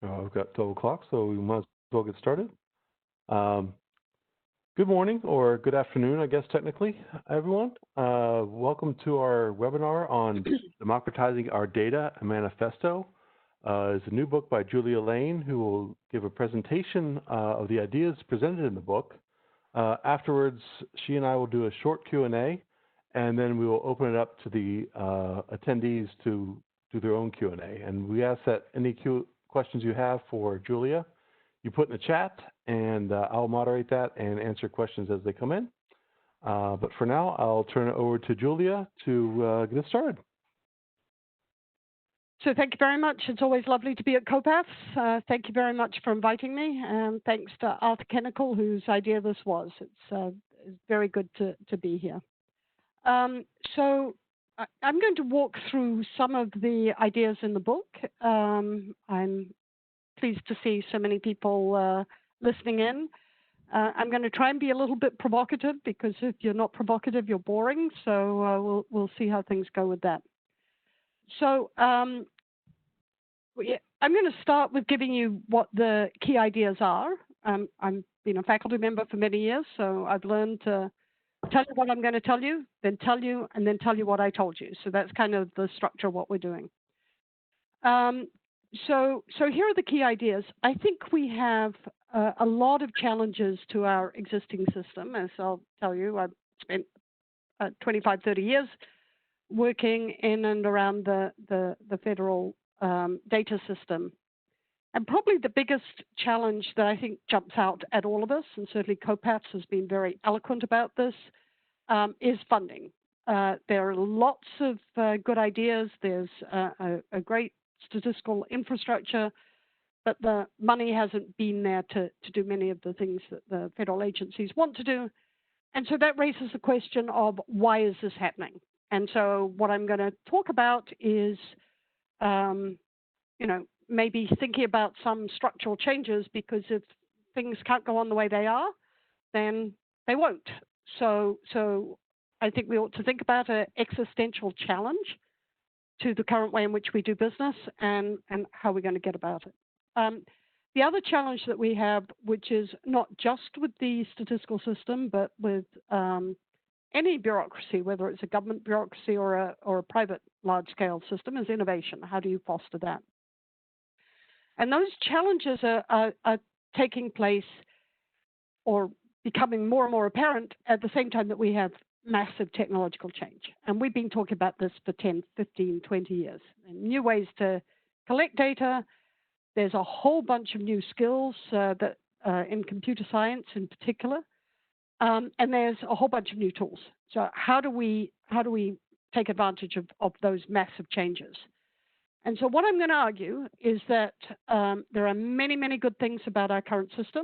We've got 12 o'clock, so we might as well get started. Good morning, or good afternoon, I guess, technically, everyone. Welcome to our webinar on Democratizing Our Data, a Manifesto. It's a new book by Julia Lane, who will give a presentation of the ideas presented in the book. Afterwards, she and I will do a short Q&A, and then we will open it up to the attendees to do their own Q&A. And we ask that any questions you have for Julia, you put in the chat, and I'll moderate that and answer questions as they come in. But for now, I'll turn it over to Julia to get us started. So thank you very much. It's always lovely to be at COPAFS. Thank you very much for inviting me, and thanks to Arthur Kennicle, whose idea this was. It's very good to be here. So I'm going to walk through some of the ideas in the book. I'm pleased to see so many people listening in. I'm going to try and be a little bit provocative, because if you're not provocative, you're boring. So we'll see how things go with that. So I'm going to start with giving you what the key ideas are. I've been a faculty member for many years, so I've learned to tell you what I'm going to tell you, then tell you, and then tell you what I told you. So that's kind of the structure of what we're doing. So here are the key ideas. I think we have a lot of challenges to our existing system. As I'll tell you, I've spent 25, 30 years working in and around the federal data system. And probably the biggest challenge that I think jumps out at all of us, and certainly COPAFS has been very eloquent about this, is funding. There are lots of good ideas. There's a great statistical infrastructure, but the money hasn't been there to do many of the things that the federal agencies want to do. And so that raises the question of, why is this happening? And so what I'm going to talk about is, maybe thinking about some structural changes, because if things can't go on the way they are, then they won't. So I think we ought to think about an existential challenge to the current way in which we do business, and how we're going to get about it. The other challenge that we have, which is not just with the statistical system, but with any bureaucracy, whether it's a government bureaucracy or a private large-scale system, is innovation. How do you foster that? And those challenges are taking place or becoming more and more apparent at the same time that we have massive technological change. And we've been talking about this for 10, 15, 20 years. And new ways to collect data. There's a whole bunch of new skills that in computer science in particular. And there's a whole bunch of new tools. So how do we take advantage of those massive changes? And so what I'm going to argue is that there are many, many good things about our current system,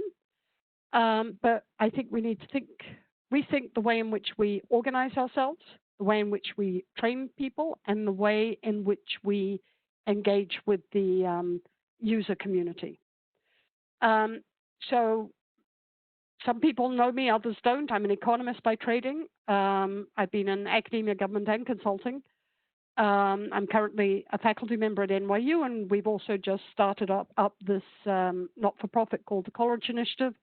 but I think we need to rethink the way in which we organize ourselves, the way in which we train people, and the way in which we engage with the user community. So some people know me, others don't. I'm an economist by trading. I've been in academia, government, and consulting. I'm currently a faculty member at NYU, and we've also just started up this not-for-profit called the College Initiative.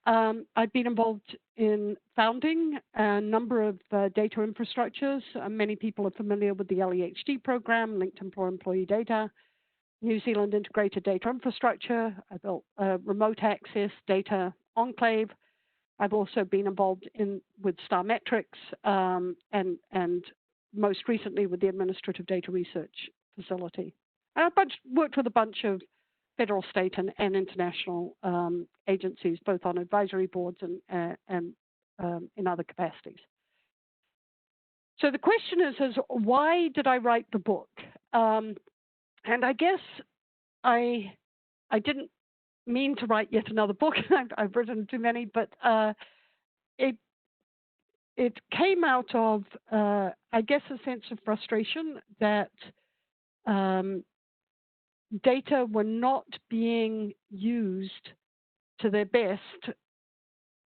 I've been involved in founding a number of data infrastructures. Many people are familiar with the LEHD program, Linked Employee Data, New Zealand Integrated Data Infrastructure. I built a remote access data enclave. I've also been involved with Star Metrics and most recently with the Administrative Data Research Facility. And I've worked with a bunch of federal, state, and international agencies, both on advisory boards and in other capacities. So the question is why did I write the book? And I guess I didn't mean to write yet another book. I've written too many, but it came out of, I guess, a sense of frustration that data were not being used to their best,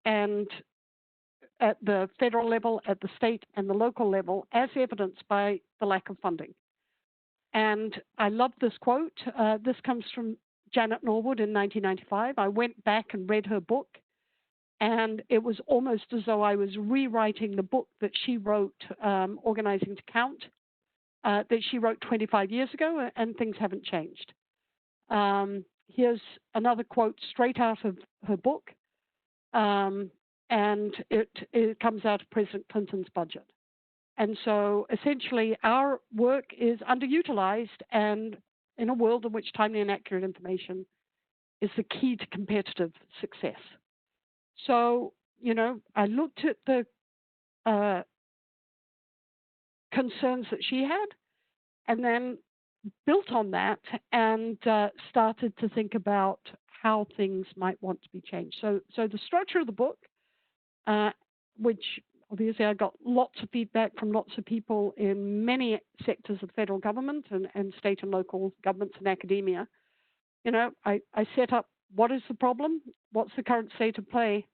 and at the federal level, at the state and the local level, as evidenced by the lack of funding. And I love this quote. This comes from Janet Norwood in 1995. I went back and read her book, and it was almost as though I was rewriting the book that she wrote, Organizing to Count, that she wrote 25 years ago, and things haven't changed. Here's another quote straight out of her book, and it comes out of President Clinton's budget. And so essentially our work is underutilized, and in a world in which timely and accurate information is the key to competitive success. So, you know, I looked at the concerns that she had, and then built on that and started to think about how things might want to be changed. So the structure of the book, which obviously I got lots of feedback from lots of people in many sectors of the federal government and state and local governments and academia. You know, I set up what is the problem, what's the current state of play,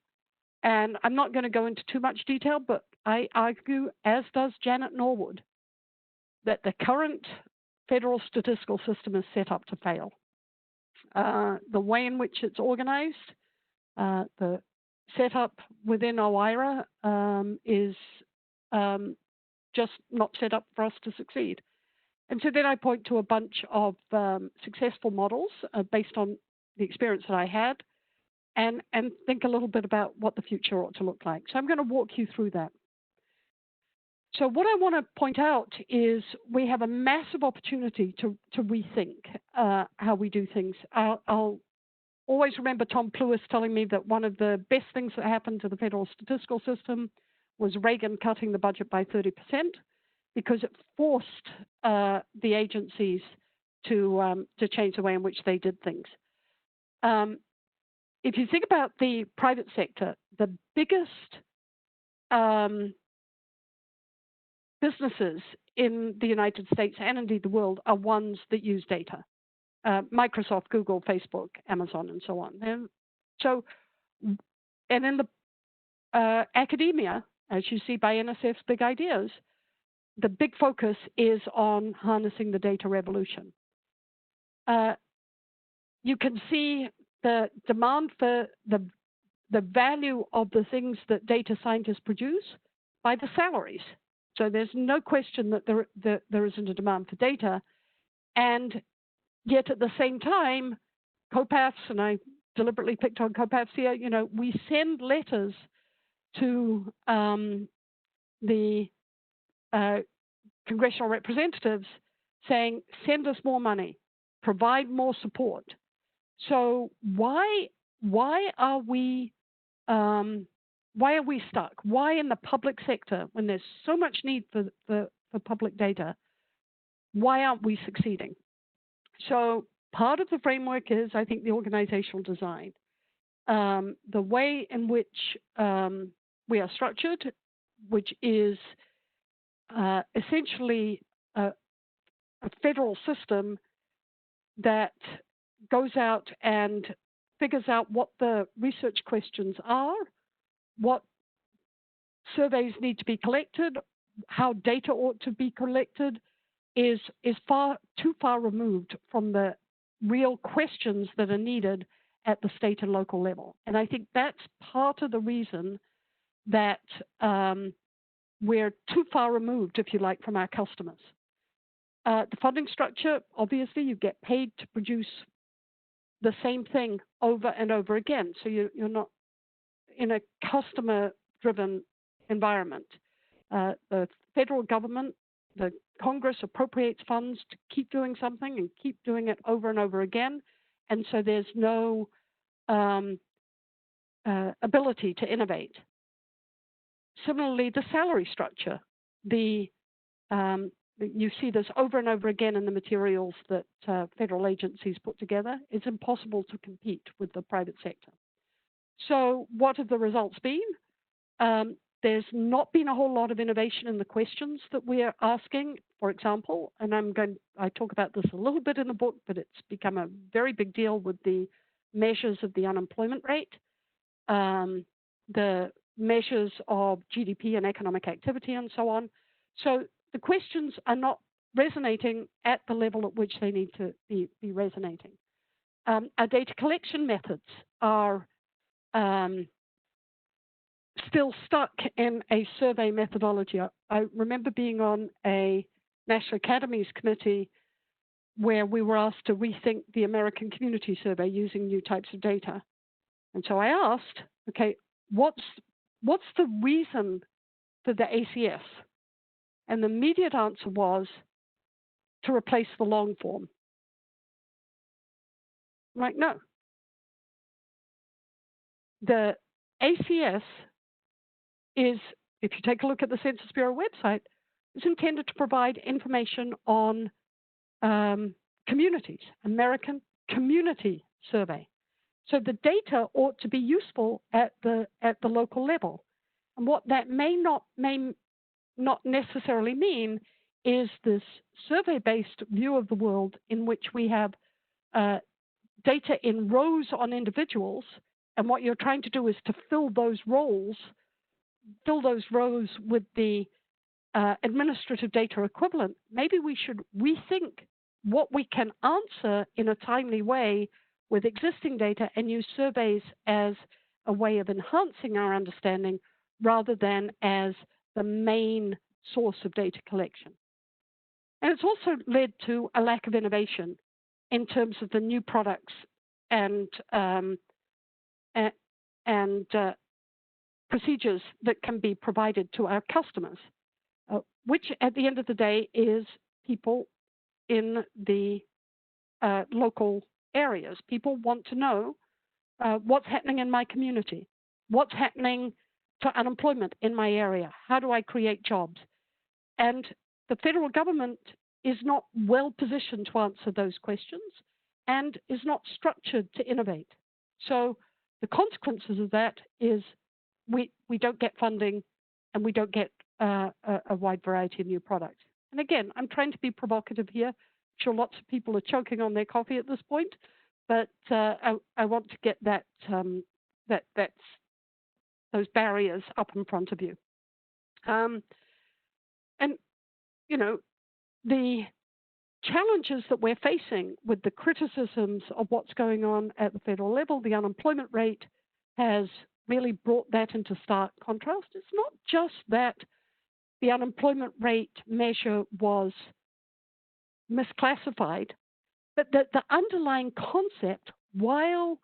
and I'm not going to go into too much detail, but I argue, as does Janet Norwood, that the current federal statistical system is set up to fail. The way in which it's organized, the setup within OIRA is just not set up for us to succeed. And so then I point to a bunch of successful models based on the experience that I had, and think a little bit about what the future ought to look like. So I'm going to walk you through that. So what I want to point out is we have a massive opportunity to rethink how we do things. I'll always remember Tom Plewis telling me that one of the best things that happened to the federal statistical system was Reagan cutting the budget by 30%, because it forced the agencies to change the way in which they did things. If you think about the private sector, the biggest businesses in the United States and indeed the world are ones that use data. Microsoft, Google, Facebook, Amazon, and so on. And in the academia, as you see by NSF's Big Ideas, the big focus is on harnessing the data revolution. You can see the demand for the value of the things that data scientists produce by the salaries. So there's no question that there isn't a demand for data. And yet at the same time, COPAFS, and I deliberately picked on COPAFS here, you know, we send letters to the congressional representatives saying, send us more money, provide more support. So why are we stuck? Why in the public sector, when there's so much need for public data, why aren't we succeeding? So part of the framework is, I think, the organizational design. The way in which we are structured, which is essentially a federal system that goes out and figures out what the research questions are, what surveys need to be collected, how data ought to be collected, is too far removed from the real questions that are needed at the state and local level. And I think that's part of the reason that we're too far removed, if you like, from our customers. The funding structure, obviously, you get paid to produce the same thing over and over again. So you're not in a customer-driven environment. The federal government, the Congress appropriates funds to keep doing something and keep doing it over and over again. And so there's no ability to innovate. Similarly, the salary structure, you see this over and over again in the materials that federal agencies put together. It's impossible to compete with the private sector. So what have the results been? There's not been a whole lot of innovation in the questions that we're asking, for example, and I talk about this a little bit in the book, but it's become a very big deal with the measures of the unemployment rate, the measures of GDP and economic activity and so on. So the questions are not resonating at the level at which they need to be resonating. our data collection methods are still stuck in a survey methodology. I remember being on a National Academies committee where we were asked to rethink the American Community Survey using new types of data. And so I asked, okay, what's the reason for the ACS? And the immediate answer was to replace the long form. I'm like, no. The ACS is, if you take a look at the Census Bureau website, is intended to provide information on communities, American Community Survey. So the data ought to be useful at the local level. And what that may not necessarily mean is this survey-based view of the world in which we have data in rows on individuals, and what you're trying to do is to fill those rows with the administrative data equivalent. Maybe we should rethink what we can answer in a timely way with existing data and use surveys as a way of enhancing our understanding rather than as the main source of data collection. And it's also led to a lack of innovation in terms of the new products and procedures that can be provided to our customers, which at the end of the day is people in the local areas. People want to know what's happening in my community, what's happening to unemployment in my area, how do I create jobs? And the federal government is not well positioned to answer those questions and is not structured to innovate. So the consequences of that is we don't get funding and we don't get a wide variety of new products. And again, I'm trying to be provocative here. I'm sure lots of people are choking on their coffee at this point, but I want to get those barriers up in front of you. And you know, the challenges that we're facing with the criticisms of what's going on at the federal level, the unemployment rate has really brought that into stark contrast. It's not just that the unemployment rate measure was misclassified, but that the underlying concept, while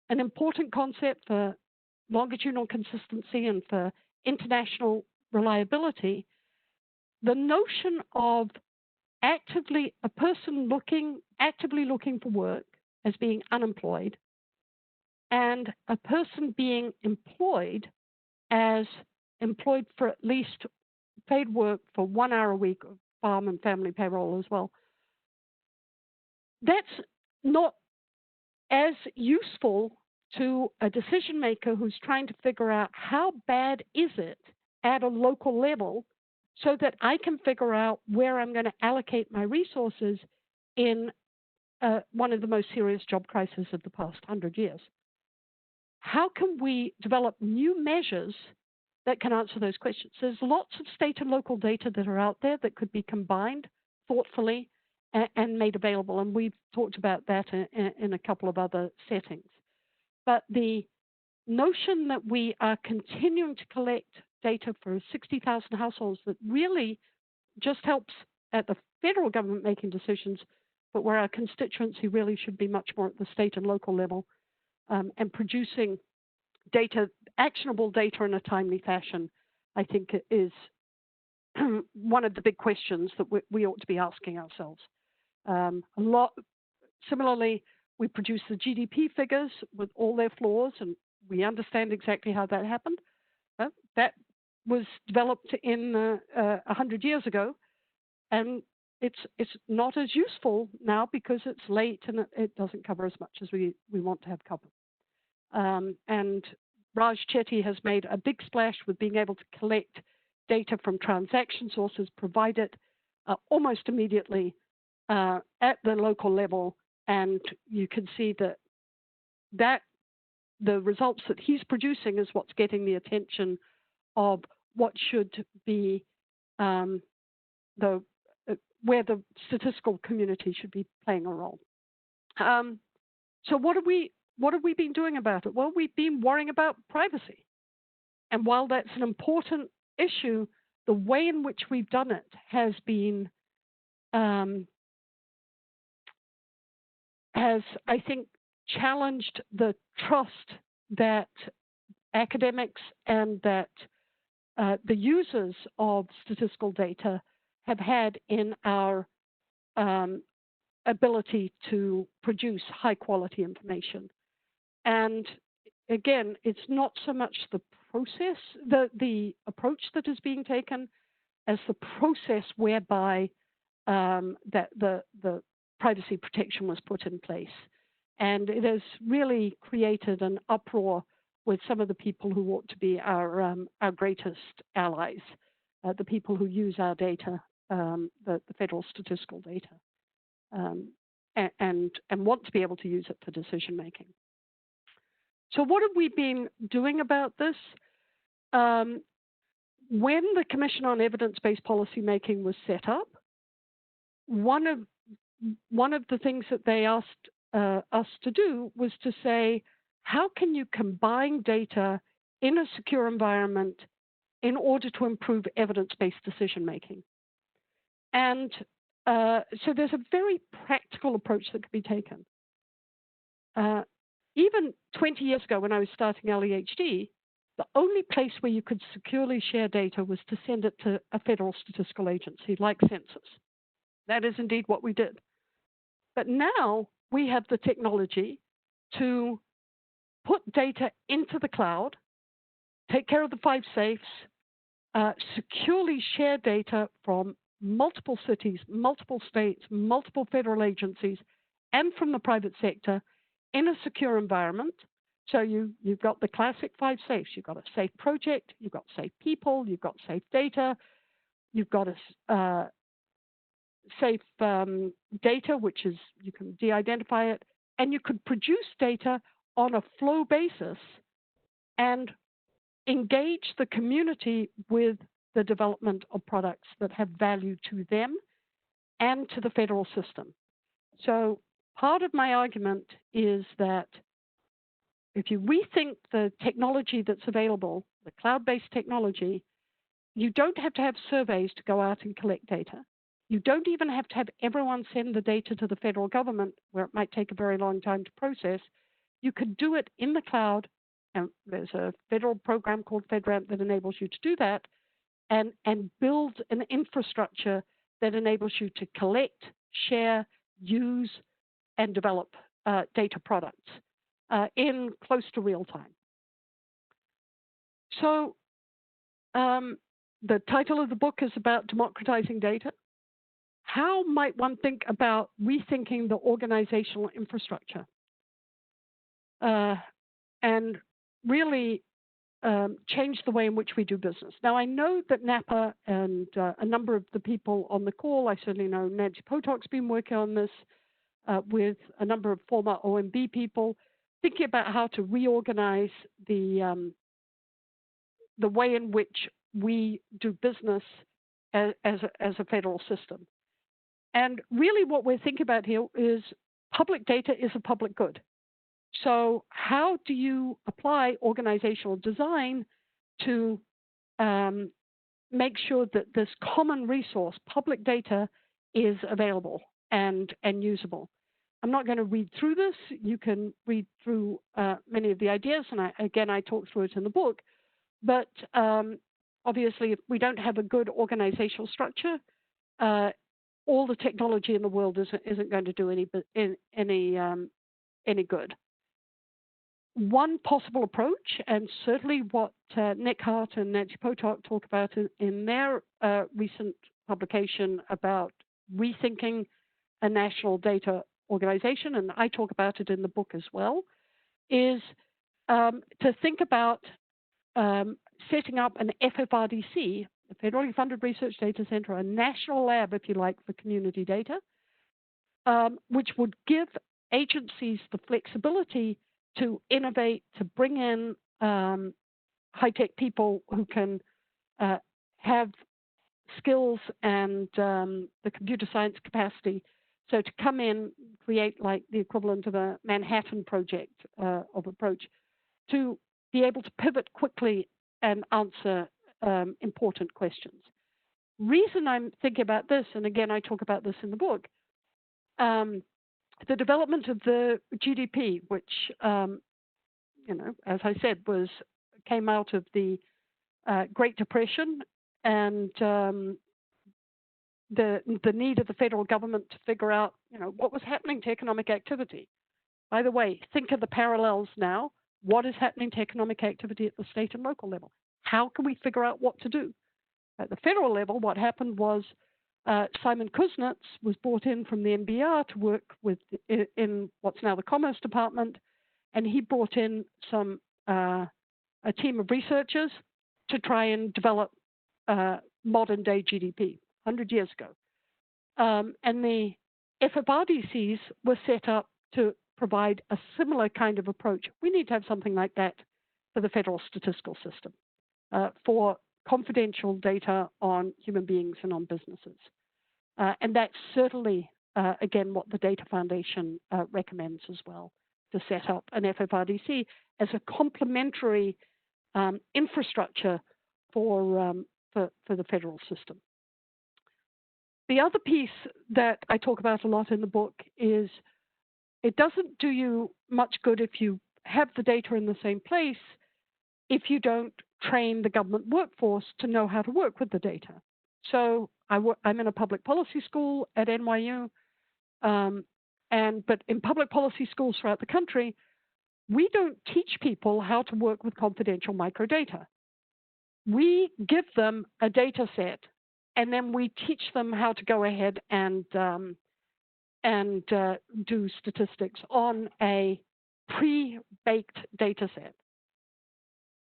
an important concept for longitudinal consistency and for international reliability, the notion of a person actively looking for work as being unemployed and a person being employed as employed for at least paid work for 1 hour a week of farm and family payroll as well. That's not as useful to a decision maker who's trying to figure out how bad is it at a local level so that I can figure out where I'm going to allocate my resources in one of the most serious job crises of the past 100 years. How can we develop new measures that can answer those questions? There's lots of state and local data that are out there that could be combined thoughtfully and made available, and we've talked about that in a couple of other settings. But the notion that we are continuing to collect data for 60,000 households that really just helps at the federal government making decisions, but where our constituency really should be much more at the state and local level, and producing data, actionable data in a timely fashion, I think is one of the big questions that we ought to be asking ourselves. Similarly, we produce the GDP figures with all their flaws, and we understand exactly how that happened. That was developed in 100 years ago, and it's not as useful now because it's late and it doesn't cover as much as we want to have covered. And Raj Chetty has made a big splash with being able to collect data from transaction sources, provide it almost immediately at the local level, and you can see that the results that he's producing is what's getting the attention of what should be where the statistical community should be playing a role. So what have we been doing about it? Well, we've been worrying about privacy. And while that's an important issue, the way in which we've done it has been, has, I think, challenged the trust that academics and that the users of statistical data have had in our ability to produce high quality information. And again, it's not so much the process, the approach that is being taken, as the process whereby that the privacy protection was put in place. And it has really created an uproar with some of the people who ought to be our greatest allies, the people who use our data, the federal statistical data, and want to be able to use it for decision making. So what have we been doing about this? When the Commission on Evidence-Based Policymaking was set up, one of the things that they asked us to do was to say, how can you combine data in a secure environment in order to improve evidence-based decision-making? And so there's a very practical approach that could be taken. Even 20 years ago when I was starting LEHD, the only place where you could securely share data was to send it to a federal statistical agency like census. That is indeed what we did. But now we have the technology to put data into the cloud, take care of the 5 safes, securely share data from multiple cities, multiple states, multiple federal agencies, and from the private sector in a secure environment. So you've got the classic 5 safes. You've got a safe project, you've got safe people, you've got safe data, you've got a safe data, which is, you can de-identify it, and you could produce data on a flow basis and engage the community with the development of products that have value to them and to the federal system. So part of my argument is that if you rethink the technology that's available, the cloud-based technology, you don't have to have surveys to go out and collect data. You don't even have to have everyone send the data to the federal government, where it might take a very long time to process. You could do it in the cloud, and there's a federal program called FedRAMP that enables you to do that, and build an infrastructure that enables you to collect, share, use, and develop data products in close to real time. So the title of the book is about democratizing data. How might one think about rethinking the organizational infrastructure and really change the way in which we do business? Now, I know that NAPA and a number of the people on the call, I certainly know Nancy Potock's been working on this with a number of former OMB people, thinking about how to reorganize the way in which we do business as a federal system. And really what we're thinking about here is public data is a public good. So how do you apply organizational design to make sure that this common resource, public data, is available and usable? I'm not going to read through this. You can read through many of the ideas, and I talk through it in the book. But obviously, if we don't have a good organizational structure, all the technology in the world isn't going to do any good. One possible approach, and certainly what Nick Hart and Nancy Potok talk about in their recent publication about rethinking a national data organization, and I talk about it in the book as well, is to think about setting up an FFRDC, a federally funded research data center, a national lab, if you like, for community data, which would give agencies the flexibility to innovate, to bring in high-tech people who can have skills and the computer science capacity So to come in, create like the equivalent of a Manhattan Project of approach, to be able to pivot quickly and answer important questions. Reason I'm thinking about this, and again, I talk about this in the book, the development of the GDP, which, as I said, came out of the Great Depression and the need of the federal government to figure out, what was happening to economic activity. By the way, think of the parallels now. What is happening to economic activity at the state and local level? How can we figure out what to do? At the federal level, what happened was Simon Kuznets was brought in from the NBR to work in what's now the Commerce Department, and he brought in a team of researchers to try and develop modern day GDP 100 years ago. And the FFRDCs were set up to provide a similar kind of approach. We need to have something like that for the federal statistical system, for confidential data on human beings and on businesses. And that's certainly, again, what the Data Foundation recommends as well, to set up an FFRDC as a complementary infrastructure for the federal system. The other piece that I talk about a lot in the book is it doesn't do you much good if you have the data in the same place if you don't train the government workforce to know how to work with the data. So I'm in a public policy school at NYU, but in public policy schools throughout the country, we don't teach people how to work with confidential microdata. We give them a data set, and then we teach them how to go ahead and do statistics on a pre-baked data set.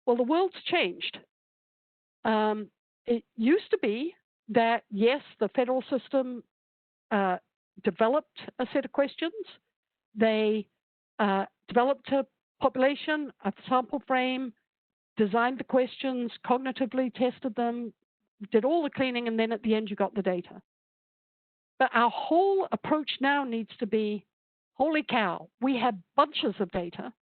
Well, the world's changed. It used to be that, yes, the federal system developed a set of questions. They developed a population, a sample frame, designed the questions, cognitively tested them, did all the cleaning, and then at the end you got the data. But our whole approach now needs to be, holy cow, we have bunches of data.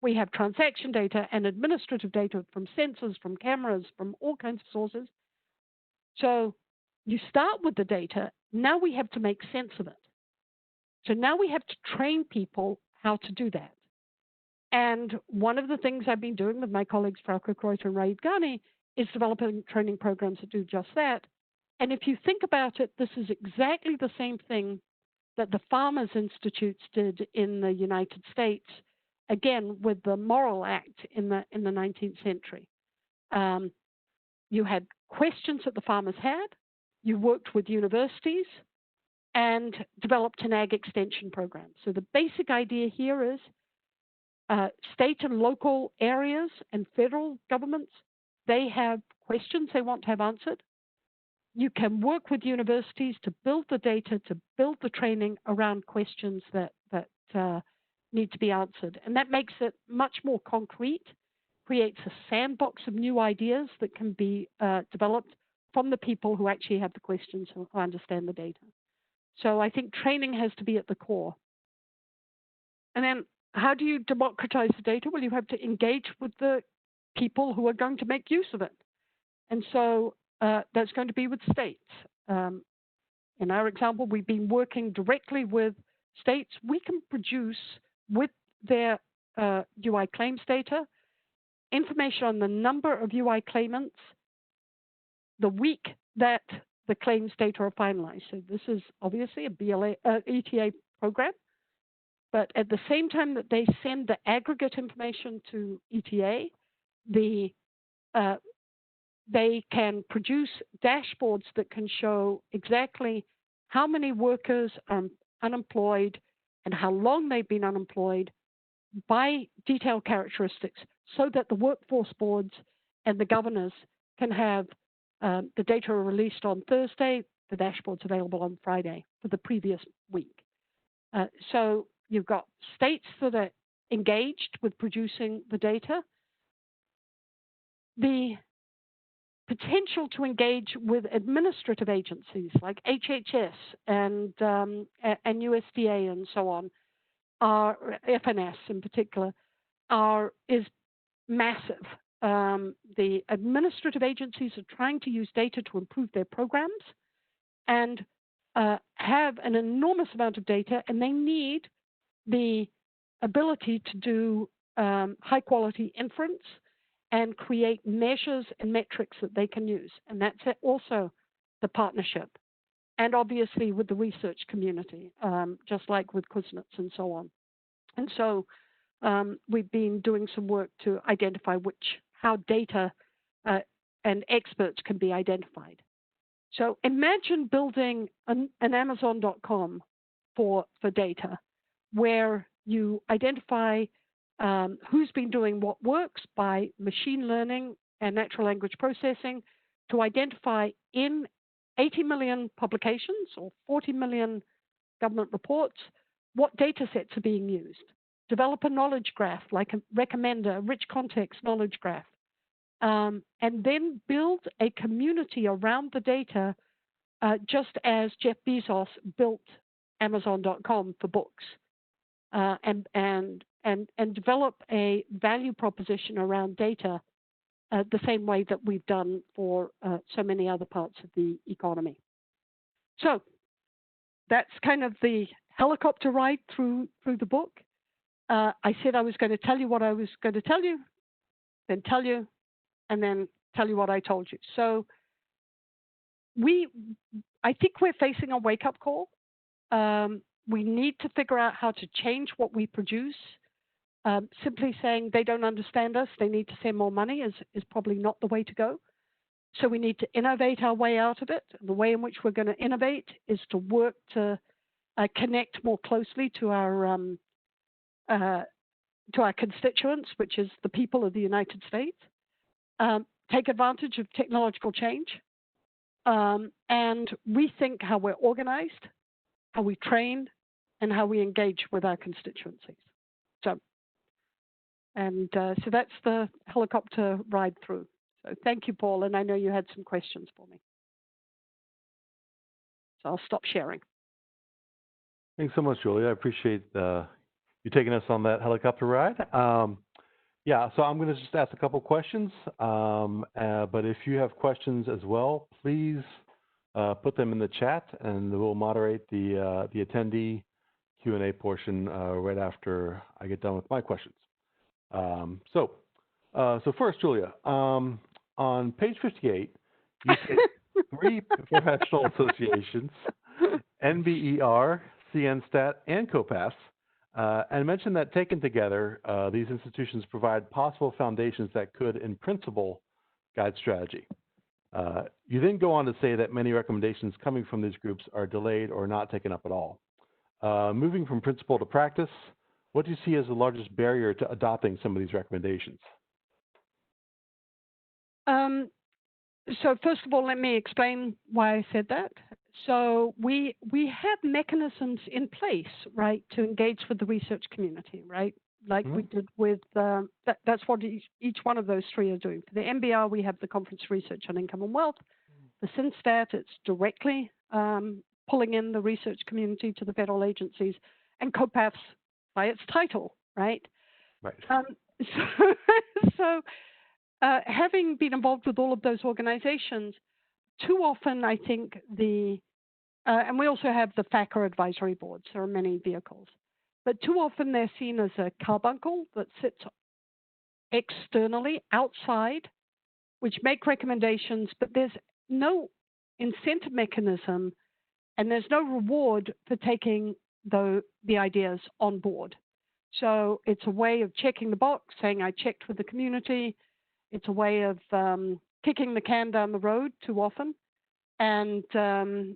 We have transaction data and administrative data from sensors, from cameras, from all kinds of sources. So you start with the data. Now we have to make sense of it. So now we have to train people how to do that. And one of the things I've been doing with my colleagues Frauke Kreuter and Raid Ghani is developing training programs that do just that. And if you think about it, this is exactly the same thing that the Farmers Institutes did in the United States, again, with the Morrill Act in the 19th century. You had questions that the farmers had, you worked with universities, and developed an ag extension program. So the basic idea here is state and local areas and federal governments, they have questions they want to have answered. You can work with universities to build the data, to build the training around questions that need to be answered. And that makes it much more concrete, creates a sandbox of new ideas that can be developed from the people who actually have the questions, who understand the data. So I think training has to be at the core. And then how do you democratize the data? Well, you have to engage with the people who are going to make use of it. And so that's going to be with states. In our example, we've been working directly with states. We can produce with their UI claims data information on the number of UI claimants the week that the claims data are finalized. So this is obviously a ETA program, but at the same time that they send the aggregate information to ETA, they can produce dashboards that can show exactly how many workers are unemployed and how long they've been unemployed by detailed characteristics, so that the workforce boards and the governors can have the data released on Thursday, the dashboard's available on Friday for the previous week. So you've got states that are engaged with producing the data. The potential to engage with administrative agencies like HHS and USDA and so on, FNS in particular, is massive. The administrative agencies are trying to use data to improve their programs and have an enormous amount of data, and they need the ability to do high quality inference and create measures and metrics that they can use. And that's also the partnership. And obviously with the research community, just like with Kuznets and so on. And so we've been doing some work to identify how data and experts can be identified. So imagine building an Amazon.com for data, where you identify who's been doing what works by machine learning and natural language processing to identify in 80 million publications or 40 million government reports what data sets are being used. Develop a knowledge graph like a recommender, a rich context knowledge graph, and then build a community around the data, just as Jeff Bezos built Amazon.com for books, and develop a value proposition around data the same way that we've done for so many other parts of the economy. So that's kind of the helicopter ride through the book. I said I was going to tell you what I was going to tell you, then tell you, and then tell you what I told you. So I think we're facing a wake-up call. We need to figure out how to change what we produce. Simply saying they don't understand us, they need to send more money is probably not the way to go. So we need to innovate our way out of it. The way in which we're going to innovate is to work to connect more closely to our constituents, which is the people of the United States. Take advantage of technological change and rethink how we're organized, how we train, and how we engage with our constituencies. So that's the helicopter ride through. So thank you, Paul, and I know you had some questions for me. So I'll stop sharing. Thanks so much, Julia. I appreciate you taking us on that helicopter ride. Yeah, so I'm going to just ask a couple questions, but if you have questions as well, please put them in the chat, and we'll moderate the attendee Q&A portion right after I get done with my questions. So first, Julia, on page 58, you say 3 professional associations, NBER, CNSTAT, and COPAFS, and mentioned that taken together, these institutions provide possible foundations that could, in principle, guide strategy. You then go on to say that many recommendations coming from these groups are delayed or not taken up at all. Moving from principle to practice, what do you see as the largest barrier to adopting some of these recommendations? So first of all, let me explain why I said that. So we have mechanisms in place, right, to engage with the research community, right? Like we did with, that's what each one of those 3 are doing. For the NBR, we have the Conference Research on Income and Wealth. The CNSTAT, it's directly pulling in the research community to the federal agencies. And COPAFS, by its title, right? Right. So having been involved with all of those organizations, too often I think and we also have the FACA advisory boards, there are many vehicles, but too often they're seen as a carbuncle that sits externally, outside, which make recommendations, but there's no incentive mechanism and there's no reward for taking the ideas on board. So it's a way of checking the box, saying I checked with the community. It's a way of kicking the can down the road too often. And they're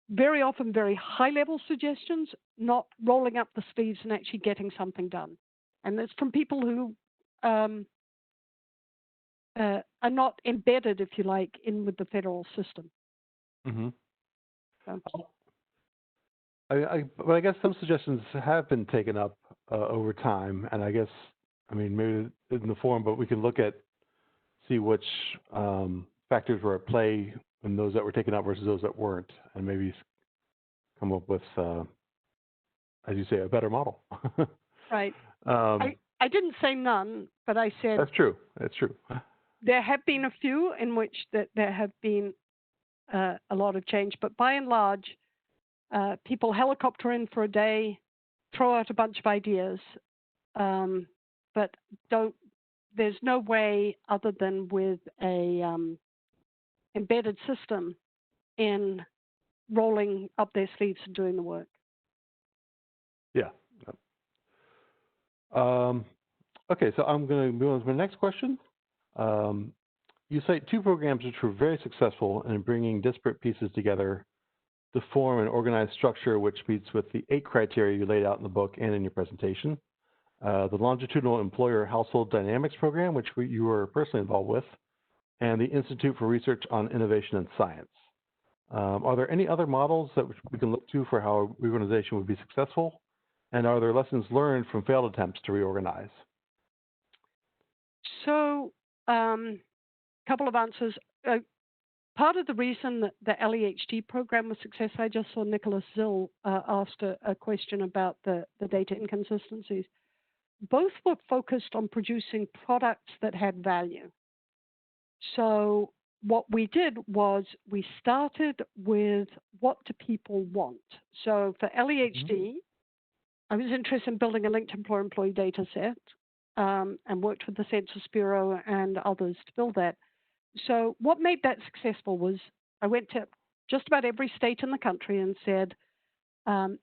very often very high-level suggestions, not rolling up the sleeves and actually getting something done. And it's from people who are not embedded, if you like, in with the federal system. Mm-hmm. So. But I guess some suggestions have been taken up over time, and I guess I mean, maybe in the forum, but we can look at, see which factors were at play and those that were taken out versus those that weren't, and maybe come up with, as you say, a better model. Right. I didn't say none, but I said that's true. That's true. There have been a few in which there have been a lot of change, but by and large, people helicopter in for a day, throw out a bunch of ideas, but there's no way other than with a embedded system in rolling up their sleeves and doing the work. Yeah. Okay, so I'm going to move on to my next question. You cite two programs which were very successful in bringing disparate pieces together to form an organized structure which meets with the 8 criteria you laid out in the book and in your presentation. The Longitudinal Employer Household Dynamics Program, which you were personally involved with, and the Institute for Research on Innovation and Science. Are there any other models that we can look to for how reorganization would be successful? And are there lessons learned from failed attempts to reorganize? So, couple of answers. Part of the reason that the LEHD program was successful, I just saw Nicholas Zill asked a question about the data inconsistencies. Both were focused on producing products that had value. So what we did was we started with what do people want. So for LEHD, I was interested in building a linked employer-employee data set and worked with the Census Bureau and others to build that. So what made that successful was I went to just about every state in the country and said,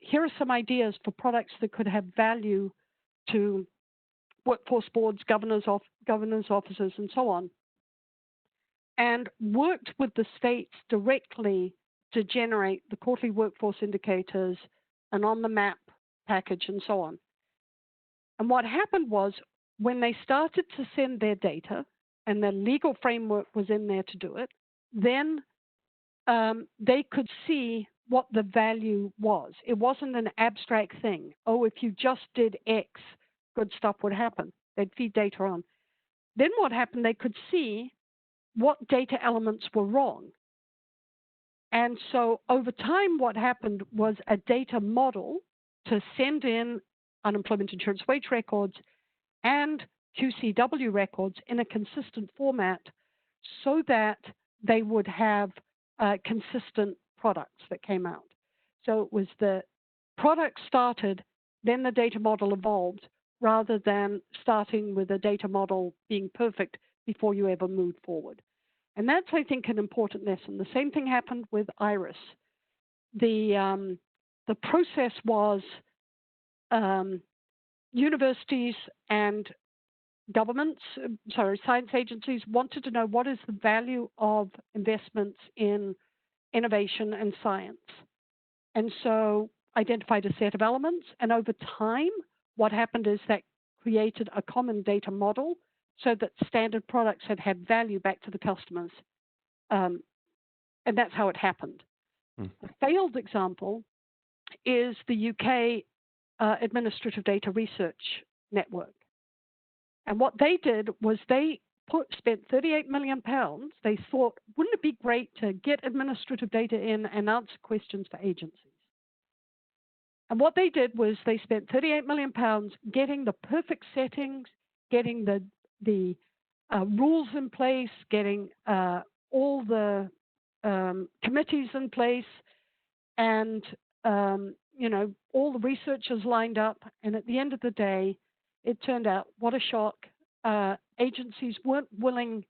here are some ideas for products that could have value to workforce boards, governors' offices, and so on, and worked with the states directly to generate the quarterly workforce indicators, an on-the-map package, and so on. And what happened was when they started to send their data, and the legal framework was in there to do it, then they could see what the value was. It wasn't an abstract thing. Oh, if you just did X, good stuff would happen. They'd feed data on. Then what happened, they could see what data elements were wrong. And so over time, what happened was a data model to send in unemployment insurance wage records and QCW records in a consistent format so that they would have consistent products that came out. So it was the product started, then the data model evolved, rather than starting with a data model being perfect before you ever moved forward. And that's, I think, an important lesson. The same thing happened with IRIS. The process was universities and governments, science agencies wanted to know what is the value of investments in innovation and science. And so identified a set of elements. And over time, what happened is that created a common data model so that standard products had value back to the customers. And that's how it happened. A failed example is the UK Administrative Data Research Network. And what they did was they spent £38 million. They thought, wouldn't it be great to get administrative data in and answer questions for agencies? And what they did was they spent £38 million getting the perfect settings, getting the rules in place, getting all the committees in place, and all the researchers lined up. And at the end of the day, it turned out, what a shock. Agencies weren't willing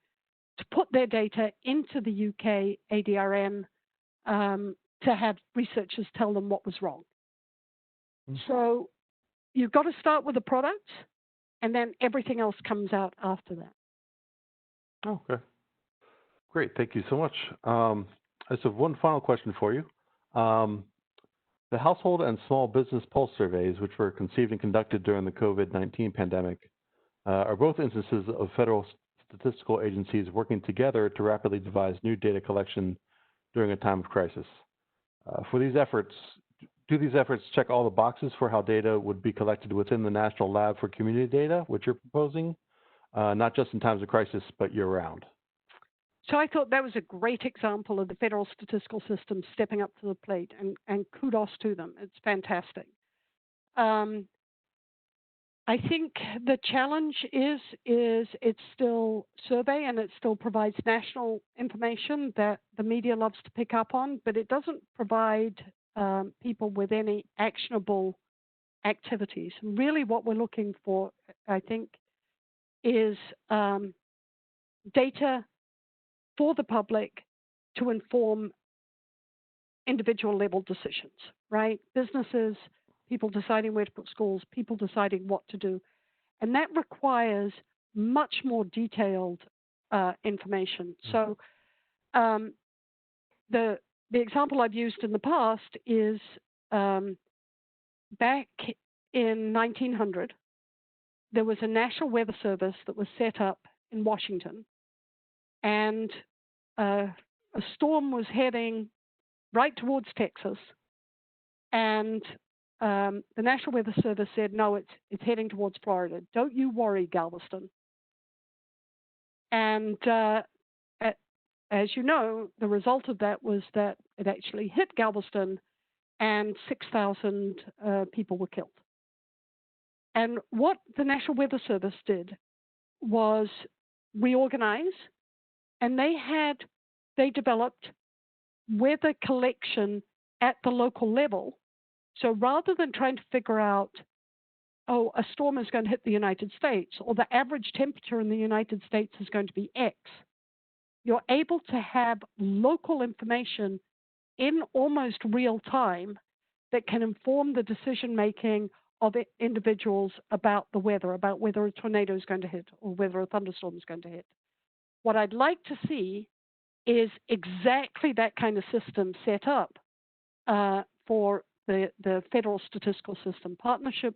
to put their data into the UK ADRN to have researchers tell them what was wrong. So you've got to start with the product, and then everything else comes out after that. Okay. Great. Thank you so much. I just have one final question for you. The household and small business pulse surveys, which were conceived and conducted during the COVID-19 pandemic, are both instances of federal statistical agencies working together to rapidly devise new data collection during a time of crisis. For these efforts, do these efforts check all the boxes for how data would be collected within the National Lab for Community Data, which you're proposing, not just in times of crisis, but year-round? So I thought that was a great example of the federal statistical system stepping up to the plate, and kudos to them. It's fantastic. I think the challenge is it's still survey and it still provides national information that the media loves to pick up on, but it doesn't provide people with any actionable activities. And really what we're looking for, I think, is data for the public to inform individual level decisions, right? Businesses, people deciding where to put schools, people deciding what to do. And that requires much more detailed information. So the example I've used in the past is back in 1900, there was a National Weather Service that was set up in Washington, and a storm was heading right towards Texas, and the National Weather Service said, no, it's heading towards Florida. Don't you worry, Galveston. And as you know, the result of that was that it actually hit Galveston and 6,000 people were killed. And what the National Weather Service did was reorganize, and they developed weather collection at the local level. So rather than trying to figure out, oh, a storm is going to hit the United States, or the average temperature in the United States is going to be X, you're able to have local information in almost real time that can inform the decision making of individuals about the weather, about whether a tornado is going to hit or whether a thunderstorm is going to hit. What I'd like to see is exactly that kind of system set up for the federal statistical system, partnership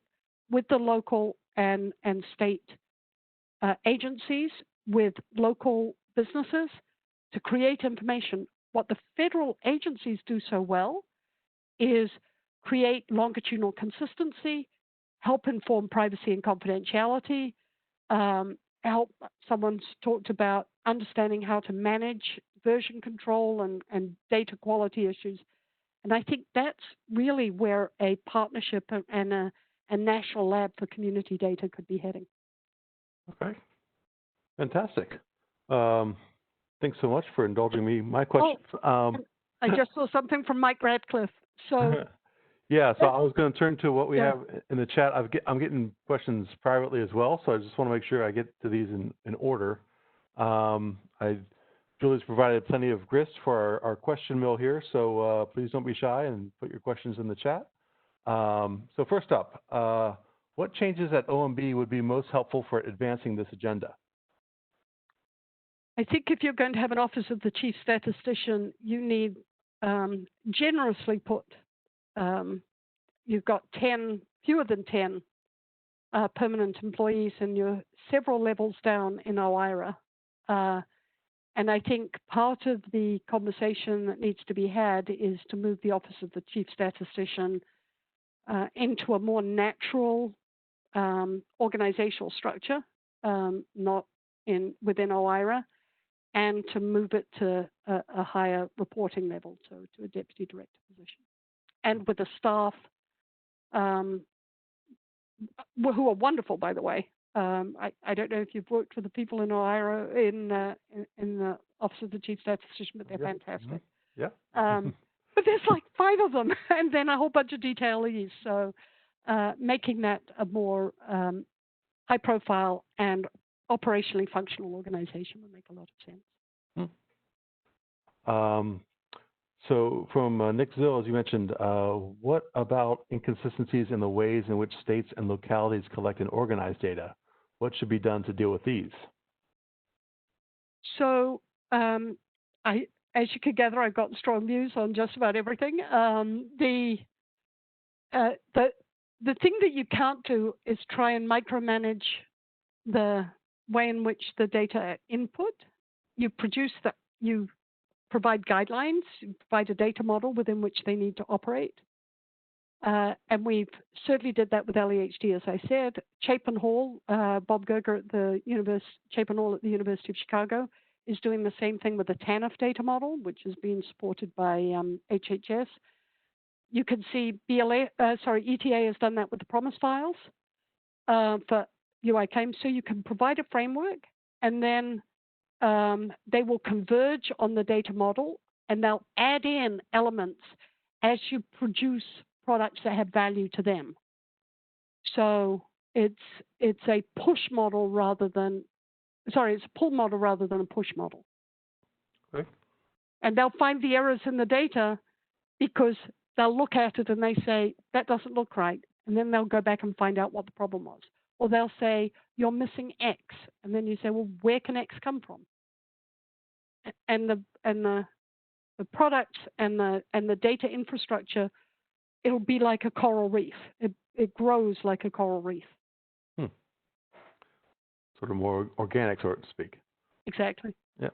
with the local and state agencies, with local businesses to create information. What the federal agencies do so well is create longitudinal consistency, help inform privacy and confidentiality, help, someone's talked about understanding how to manage version control and data quality issues. And I think that's really where a partnership and a national lab for community data could be heading. Okay, fantastic. Thanks so much for indulging me. My question. I just saw something from Mike Radcliffe. So yeah, so I was going to turn to what we have in the chat. I'm getting questions privately as well, so I just want to make sure I get to these in order. Julie's provided plenty of grist for our question mill here, so please don't be shy and put your questions in the chat. So first up, what changes at OMB would be most helpful for advancing this agenda? I think if you're going to have an office of the chief statistician, you need generously put, you've got fewer than 10 permanent employees, and you're several levels down in OIRA. And I think part of the conversation that needs to be had is to move the office of the chief statistician into a more natural organizational structure, not within OIRA, and to move it to a higher reporting level, so to a deputy director position. And with a staff who are wonderful, by the way. I don't know if you've worked with the people in OIRA in the Office of the Chief Statistician, but they're fantastic. Yeah. But there's like 5 of them, and then a whole bunch of detailees. So making that a more high-profile and operationally functional organization would make a lot of sense. So from Nick Zill, as you mentioned, what about inconsistencies in the ways in which states and localities collect and organize data? What should be done to deal with these? So as you can gather, I've got strong views on just about everything. The thing that you can't do is try and micromanage the way in which the data are input. You provide guidelines, you provide a data model within which they need to operate. And we've certainly did that with LEHD, as I said. Chapin Hall, Bob Gerger at the Chapin Hall at the University of Chicago is doing the same thing with the TANF data model, which is being supported by HHS. You can see ETA has done that with the promise files for UI claims. So you can provide a framework, and then they will converge on the data model, and they'll add in elements as you produce products that have value to them. So it's a push model rather than, it's a pull model rather than a push model. Okay. And they'll find the errors in the data because they'll look at it and they say, that doesn't look right. And then they'll go back and find out what the problem was. Or they'll say, you're missing X. And then you say, well, where can X come from? And the products and the data infrastructure, it'll be like a coral reef. It grows like a coral reef. Sort of more organic, so to speak. Exactly. Yeah.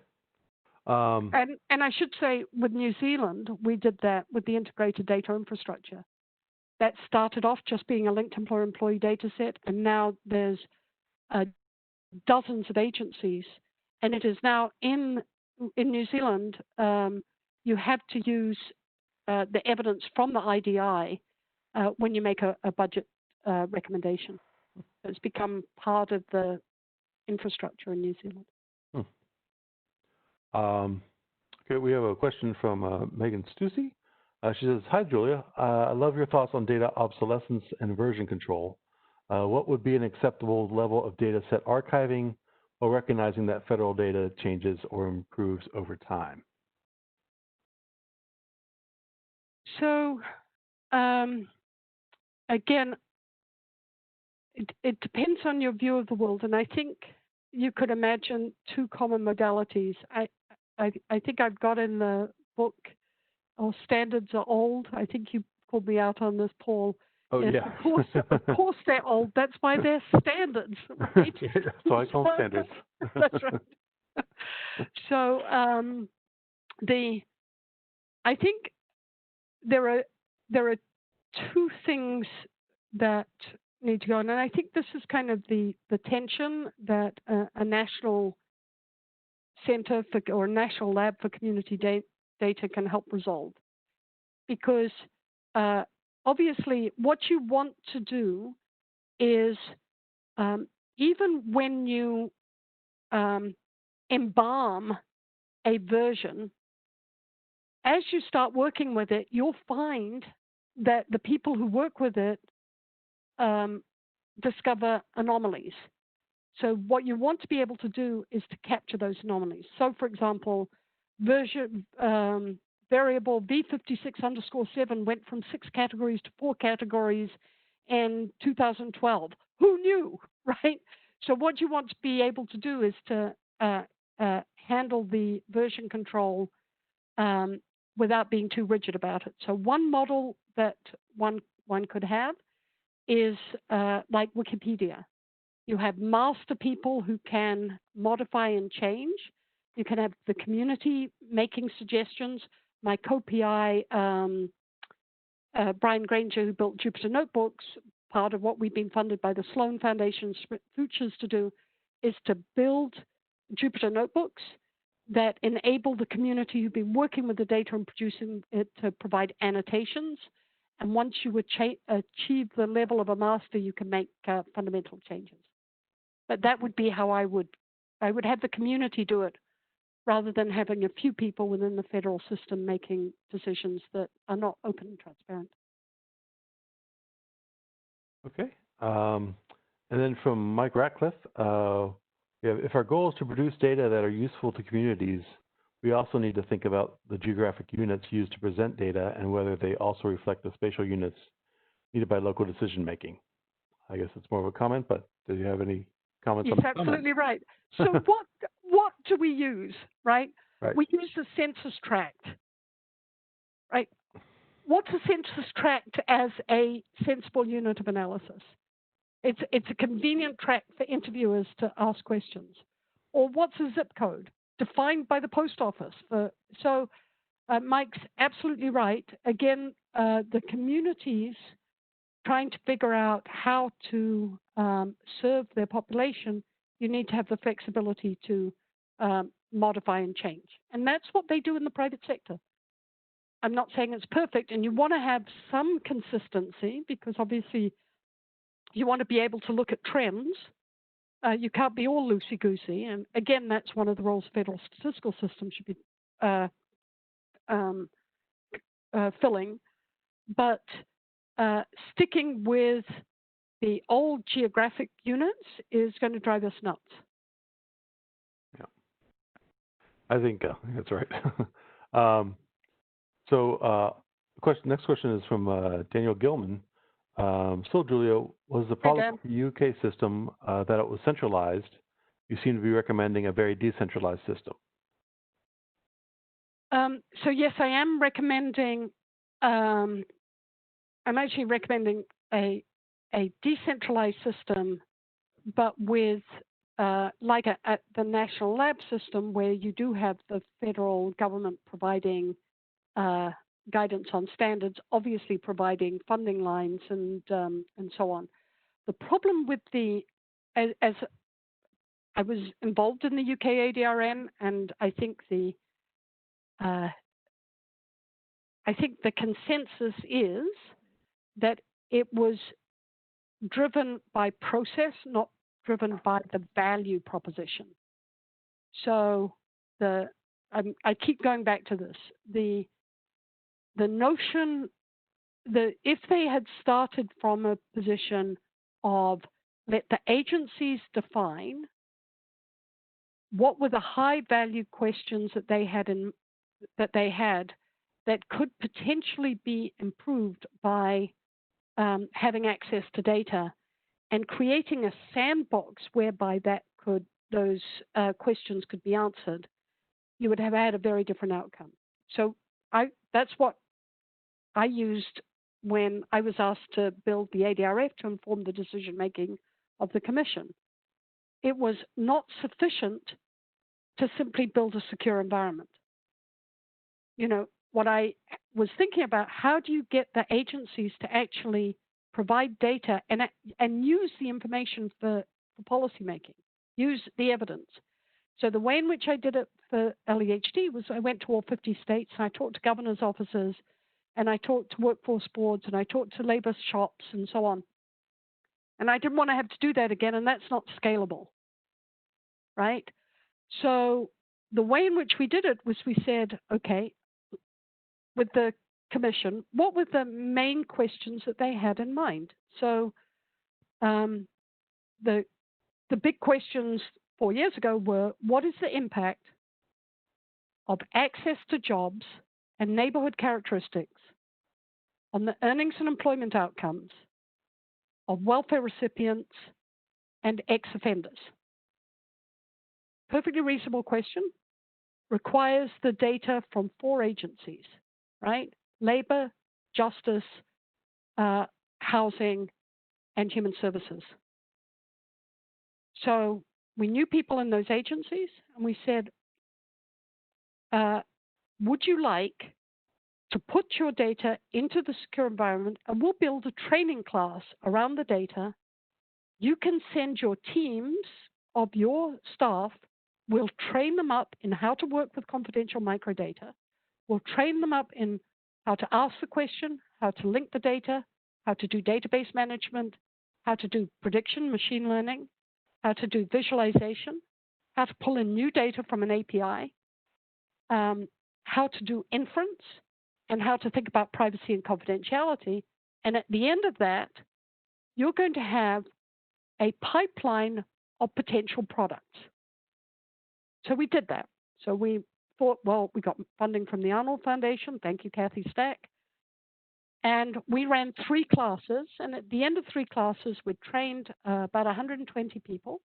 And I should say, with New Zealand, we did that with the integrated data infrastructure. That started off just being a linked employer-employee data set, and now there's dozens of agencies. And it is now in New Zealand, you have to use the evidence from the IDI when you make a budget recommendation. It's become part of the infrastructure in New Zealand. Okay, we have a question from Megan Stussy. She says, hi, Julia. I love your thoughts on data obsolescence and version control. What would be an acceptable level of data set archiving while recognizing that federal data changes or improves over time? So, again, it depends on your view of the world. And I think you could imagine two common modalities. I think I've got in the book, standards are old. I think you called me out on this, Paul. Oh, yes, yeah. Of course they're old. That's why they're standards, right? So I call them standards. That's right. So I think there are two things that need to go on, and I think this is kind of the tension that a national center for, or a national lab for community data can help resolve. Because obviously what you want to do is, even when you embalm a version, as you start working with it, you'll find that the people who work with it discover anomalies. So what you want to be able to do is to capture those anomalies. So for example, version variable V56_7 went from 6 categories to 4 categories in 2012. Who knew, right? So what you want to be able to do is to handle the version control without being too rigid about it. So one model that one could have is like Wikipedia. You have master people who can modify and change. You can have the community making suggestions. My co-PI, Brian Granger, who built Jupyter Notebooks, part of what we've been funded by the Sloan Foundation Futures to do is to build Jupyter Notebooks that enable the community who've been working with the data and producing it to provide annotations. And once you achieve the level of a master, you can make fundamental changes. But that would be how I would have the community do it, rather than having a few people within the federal system making decisions that are not open and transparent. Okay. And then from Mike Ratcliffe, if our goal is to produce data that are useful to communities, we also need to think about the geographic units used to present data and whether they also reflect the spatial units needed by local decision making. I guess it's more of a comment, but do you have any comments on that? Yes, absolutely right. So what do we use, right? We use the census tract, right? What's a census tract as a sensible unit of analysis? It's a convenient tract for interviewers to ask questions. Or what's a zip code? Defined by the post office. So Mike's absolutely right. Again, the communities trying to figure out how to serve their population, you need to have the flexibility to modify and change. And that's what they do in the private sector. I'm not saying it's perfect, and you want to have some consistency because obviously you want to be able to look at trends. You can't be all loosey-goosey. And again, that's one of the roles the federal statistical system should be filling. But sticking with the old geographic units is going to drive us nuts. Yeah, I think that's right. Next question is from Daniel Gilman. So, Julia, was the problem with the UK system that it was centralized? You seem to be recommending a very decentralized system. So yes, I am recommending. I'm actually recommending a decentralized system, but with like the national lab system, where you do have the federal government providing guidance on standards, obviously providing funding lines and so on. The problem with as I was involved in the UK ADRN, and I think the consensus is that it was driven by process, not driven by the value proposition. So I keep going back to this. The notion that if they had started from a position of let the agencies define what were the high value questions that they had that could potentially be improved by having access to data, and creating a sandbox whereby those questions could be answered, you would have had a very different outcome. So that's what I used when I was asked to build the ADRF to inform the decision making of the Commission. It was not sufficient to simply build a secure environment. You know, what I was thinking about, how do you get the agencies to actually provide data and use the information for policy making, use the evidence? So the way in which I did it for LEHD was I went to all 50 states and I talked to governors' offices and I talked to workforce boards and I talked to labor shops and so on. And I didn't want to have to do that again, and that's not scalable, right? So the way in which we did it was we said, okay, with the Commission, what were the main questions that they had in mind? So the big questions 4 years ago were, what is the impact of access to jobs and neighborhood characteristics on the earnings and employment outcomes of welfare recipients and ex-offenders? Perfectly reasonable question. Requires the data from 4 agencies, right? Labor, justice, housing, and human services. So we knew people in those agencies, and we said, would you like to put your data into the secure environment, and we'll build a training class around the data. You can send your teams of your staff. We'll train them up in how to work with confidential microdata. We'll train them up in how to ask the question, how to link the data, how to do database management, how to do prediction, machine learning, how to do visualization, how to pull in new data from an API, how to do inference, and how to think about privacy and confidentiality. And at the end of that, you're going to have a pipeline of potential products. So we did that. So we thought, well, we got funding from the Arnold Foundation. Thank you, Kathy Stack. And we ran 3 classes. And at the end of 3 classes, we trained about 120 people,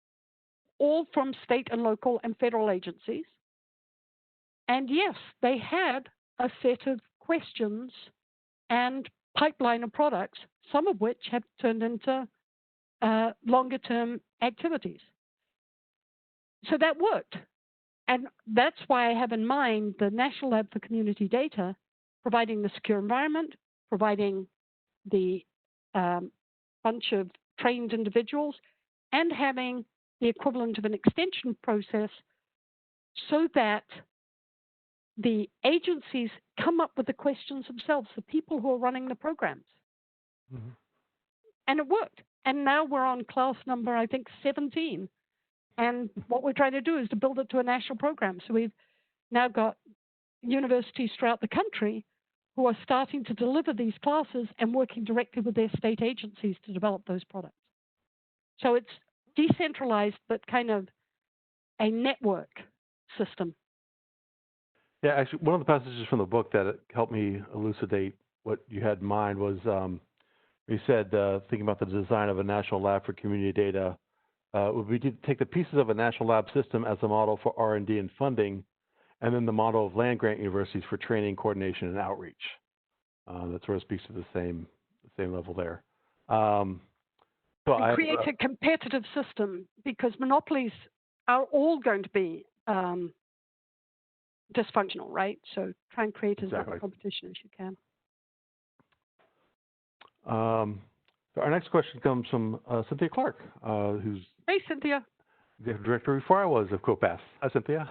all from state and local and federal agencies. And yes, they had a set of questions and pipeline of products, some of which have turned into longer term activities. So that worked. And that's why I have in mind the National Lab for Community Data, providing the secure environment, providing the bunch of trained individuals, and having the equivalent of an extension process so that the agencies come up with the questions themselves, the people who are running the programs. Mm-hmm. And it worked. And now we're on class number, I think, 17. And what we're trying to do is to build it to a national program. So we've now got universities throughout the country who are starting to deliver these classes and working directly with their state agencies to develop those products. So it's decentralized, but kind of a network system. Yeah, actually, one of the passages from the book that helped me elucidate what you had in mind was you said, thinking about the design of a national lab for community data, would be to take the pieces of a national lab system as a model for R&D and funding, and then the model of land-grant universities for training, coordination, and outreach. That sort of speaks to the same level there. So create a competitive system, because monopolies are all going to be dysfunctional, right? So try and create as much competition as you can. So our next question comes from Cynthia Clark, who's Hey, Cynthia. The director before I was of COPAFS. Hi, Cynthia.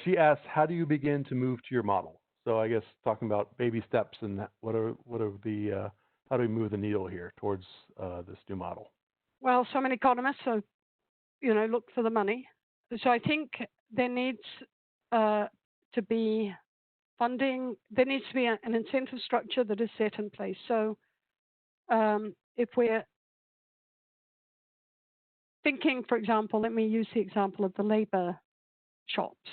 She asked, how do you begin to move to your model? So I guess talking about baby steps and what are the how do we move the needle here towards this new model? Well, so many economists, so look for the money. So I think there needs to be funding. There needs to be an incentive structure that is set in place. So if we're thinking, for example, let me use the example of the labor shops,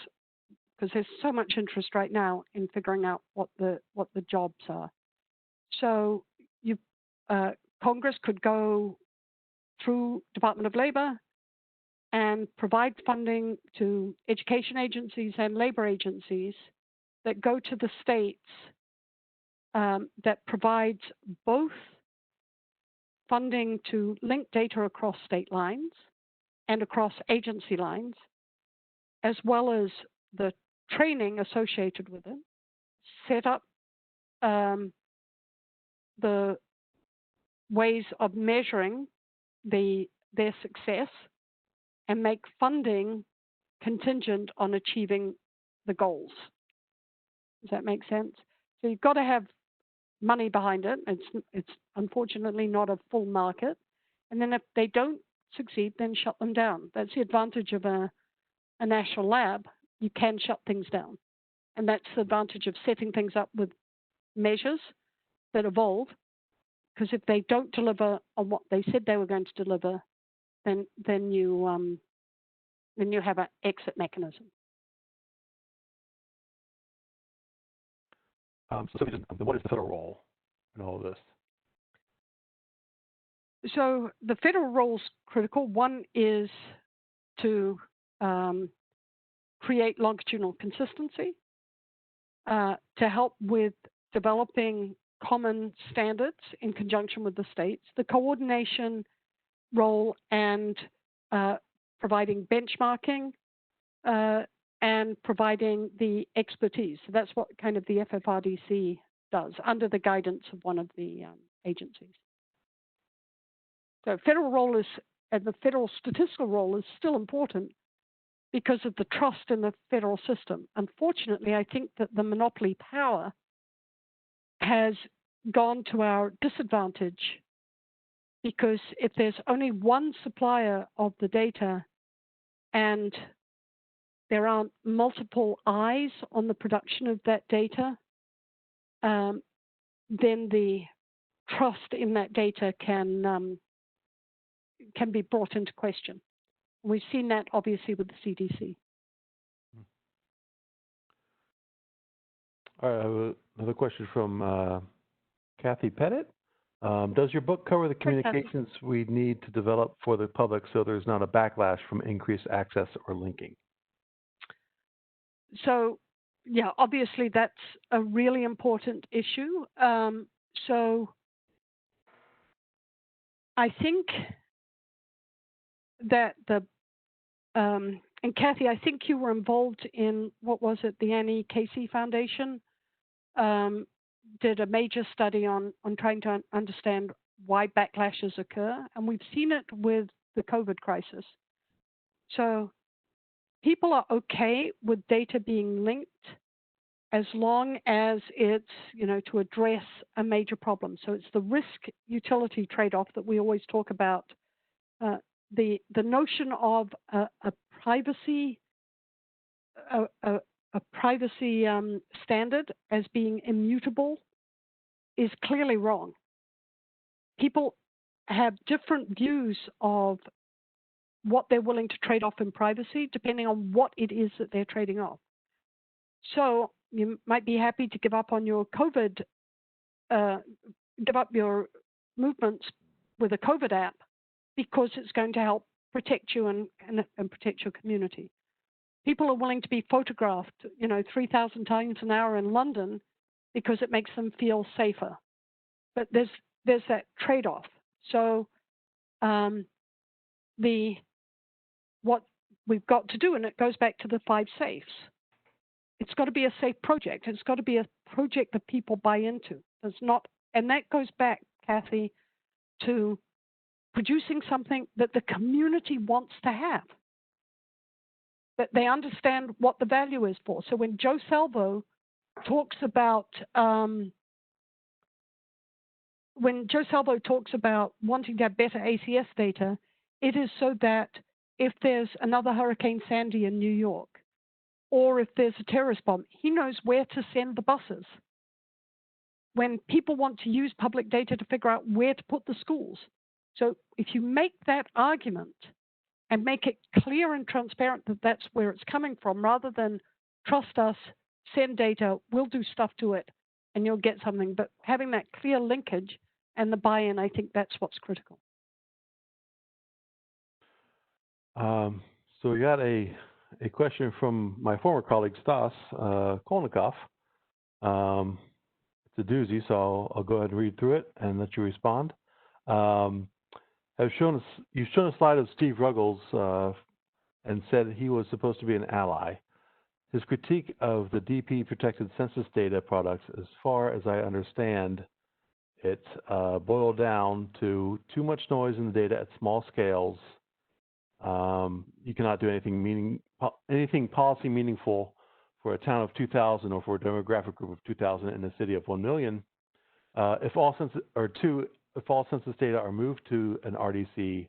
because there's so much interest right now in figuring out what the jobs are. So Congress could go through Department of Labor and provide funding to education agencies and labor agencies that go to the states that provides both funding to link data across state lines and across agency lines, as well as the training associated with it, set up the ways of measuring their success, and make funding contingent on achieving the goals. Does that make sense? So you've got to have money behind it. It's unfortunately not a full market. And then if they don't succeed, then shut them down. That's the advantage of a national lab. You can shut things down. And that's the advantage of setting things up with measures that evolve. Because if they don't deliver on what they said they were going to deliver, then you have an exit mechanism. So what is the federal role in all of this? So the federal role is critical. One is to create longitudinal consistency, to help with developing common standards in conjunction with the states, the coordination role, and providing benchmarking and providing the expertise. So that's what kind of the FFRDC does under the guidance of one of the agencies. So federal role is, and the federal statistical role is still important because of the trust in the federal system. Unfortunately, I think that the monopoly power has gone to our disadvantage, because if there's only one supplier of the data and there aren't multiple eyes on the production of that data, then the trust in that data can be brought into question. We've seen that obviously with the CDC. All right, I have another question from Kathy Pettit. Does your book cover the communications we need to develop for the public so there's not a backlash from increased access or linking? So, yeah, obviously that's a really important issue. So I think that the and Kathy, I think you were involved in, what was it, the Annie Casey Foundation did a major study on trying to understand why backlashes occur, and we've seen it with the COVID crisis. So people are okay with data being linked as long as it's, to address a major problem. So it's the risk-utility trade-off that we always talk about. The notion of a privacy standard as being immutable is clearly wrong. People have different views of what they're willing to trade off in privacy, depending on what it is that they're trading off. So you might be happy to give up on your COVID, give up your movements with a COVID app because it's going to help protect you and protect your community. People are willing to be photographed, 3,000 times an hour in London because it makes them feel safer. But there's that trade-off. So what we've got to do, and it goes back to the 5 safes. It's got to be a safe project. It's got to be a project that people buy into. There's not, and that goes back, Kathy, to producing something that the community wants to have, that they understand what the value is for. So when Joe Salvo talks about wanting to have better ACS data, it is so that if there's another Hurricane Sandy in New York, or if there's a terrorist bomb, he knows where to send the buses. When people want to use public data to figure out where to put the schools. So if you make that argument and make it clear and transparent that that's where it's coming from, rather than trust us, send data, we'll do stuff to it, and you'll get something. But having that clear linkage and the buy-in, I think that's what's critical. So we got a question from my former colleague Stas Kolnikov. It's a doozy, so I'll go ahead and read through it and let you respond. You've shown a slide of Steve Ruggles and said he was supposed to be an ally. His critique of the DP protected census data products, as far as I understand it, boiled down to too much noise in the data at small scales. You cannot do anything policy meaningful for a town of 2,000 or for a demographic group of 2,000 in a city of 1 million. If all census data are moved to an RDC,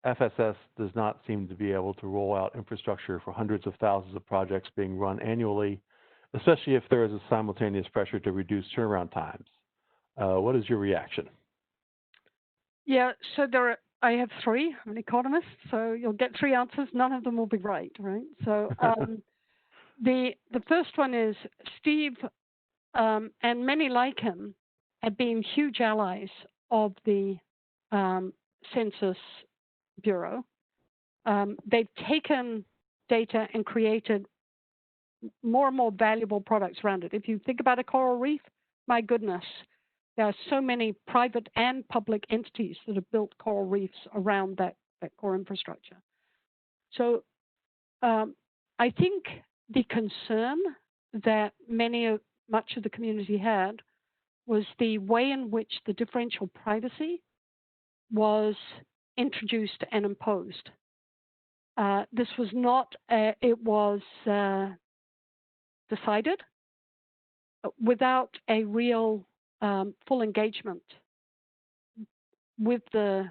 FSS does not seem to be able to roll out infrastructure for hundreds of thousands of projects being run annually, especially if there is a simultaneous pressure to reduce turnaround times. What is your reaction? Yeah, so I have 3. I'm an economist, so you'll get 3 answers. None of them will be right? So the first one is Steve and many like him have been huge allies of the Census Bureau. They've taken data and created more and more valuable products around it. If you think about a coral reef, my goodness, there are so many private and public entities that have built coral reefs around that core infrastructure. So I think the concern that much of the community had was the way in which the differential privacy was introduced and imposed. This was not, it was decided without a real full engagement with the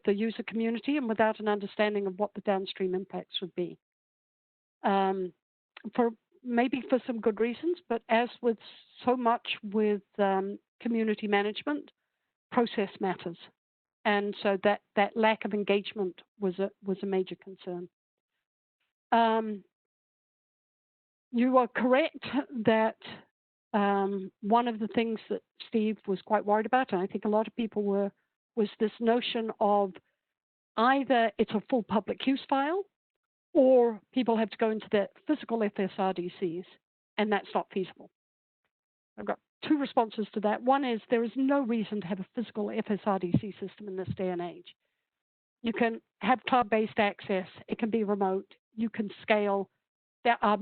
user community and without an understanding of what the downstream impacts would be. Maybe for some good reasons, but as with so much with community management, process matters. And so that lack of engagement was a major concern. You are correct that one of the things that Steve was quite worried about, and I think a lot of people were, was this notion of either it's a full public use file or people have to go into the physical FSRDCs, and that's not feasible. I've got 2 responses to that. One is there is no reason to have a physical FSRDC system in this day and age. You can have cloud-based access. It can be remote. you can scale. There are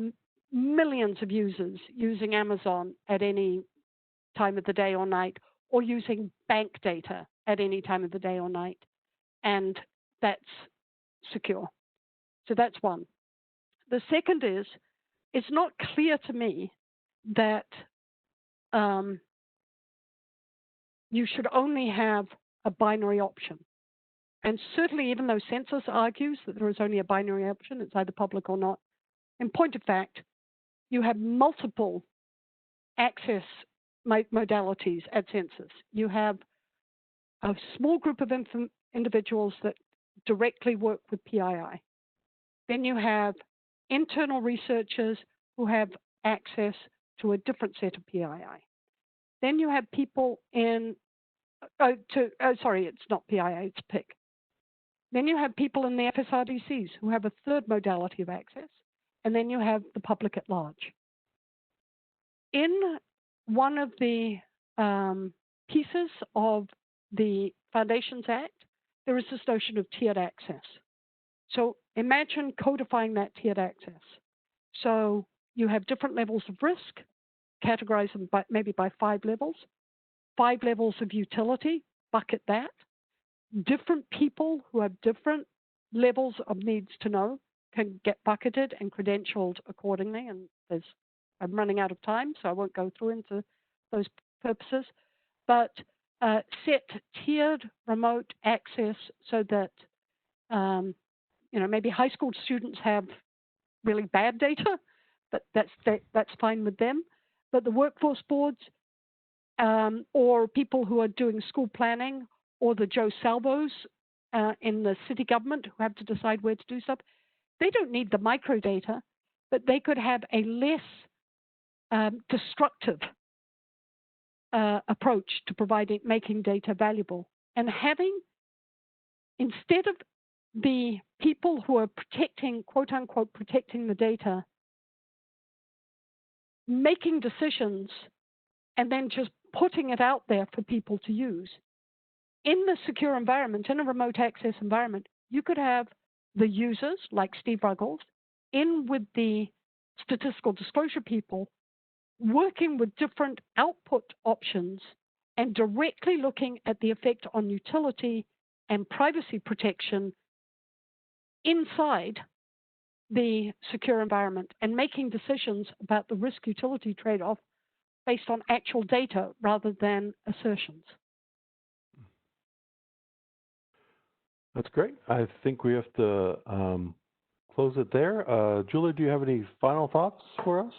millions of users using Amazon at any time of the day or night, or using bank data at any time of the day or night, and that's secure. So that's one. The second is, it's not clear to me that you should only have a binary option. And certainly, even though Census argues that there is only a binary option, it's either public or not, in point of fact, you have multiple access modalities at Census. You have a small group of individuals that directly work with PII. Then you have internal researchers who have access to a different set of PII. Then you have people in, sorry, it's not PII, it's PIC. Then you have people in the FSRDCs who have a third modality of access, and then you have the public at large. In one of the pieces of the Foundations Act, there is this notion of tiered access. So imagine codifying that tiered access. So you have different levels of risk, categorize them maybe by 5 levels, 5 levels of utility, bucket that. Different people who have different levels of needs to know can get bucketed and credentialed accordingly. And I'm running out of time, so I won't go through into those purposes. But set tiered remote access so that maybe high school students have really bad data, but that's fine with them. But the workforce boards or people who are doing school planning, or the Joe Salvos in the city government who have to decide where to do stuff, they don't need the microdata, but they could have a less destructive approach to making data valuable. And having, instead of the people who are protecting, quote unquote, protecting the data, making decisions and then just putting it out there for people to use. In the secure environment, in a remote access environment, you could have the users, like Steve Ruggles, in with the statistical disclosure people, working with different output options and directly looking at the effect on utility and privacy protection inside the secure environment, and making decisions about the risk-utility trade-off based on actual data rather than assertions. That's great. I think we have to close it there. Julie, do you have any final thoughts for us?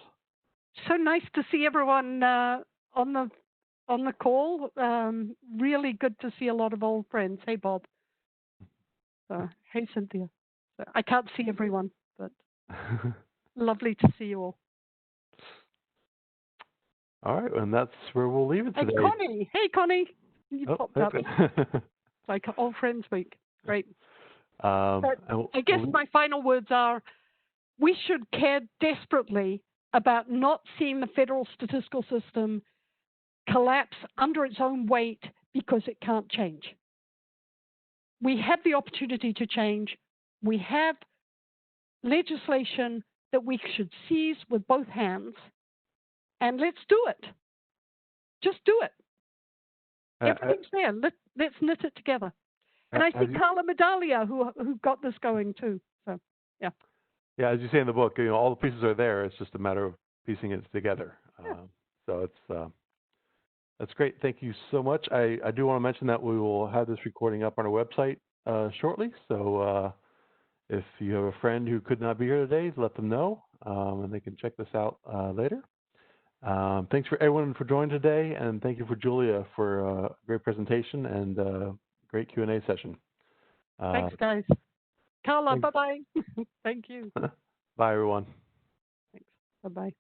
So nice to see everyone on the call. Really good to see a lot of old friends. Hey, Bob. Hey, Cynthia. I can't see everyone, but lovely to see you all. All right, and that's where we'll leave it today. Hey, Connie. Hey, Connie. You popped up. Like Old Friends Week. Great. I guess my final words are, we should care desperately about not seeing the federal statistical system collapse under its own weight because it can't change. We have the opportunity to change. We have legislation that we should seize with both hands, and let's do it. Just do it. Everything's there. Let's knit it together. And I see Carla Medaglia who got this going too. So, yeah. Yeah, as you say in the book, all the pieces are there. It's just a matter of piecing it together. Yeah. So that's great. Thank you so much. I do want to mention that we will have this recording up on our website shortly. So if you have a friend who could not be here today, let them know, and they can check this out later. Thanks for everyone for joining today, and thank you for Julia for a great presentation and great Q&A session. Thanks, guys. Carla, bye-bye. Thank you. Bye, everyone. Thanks. Bye-bye.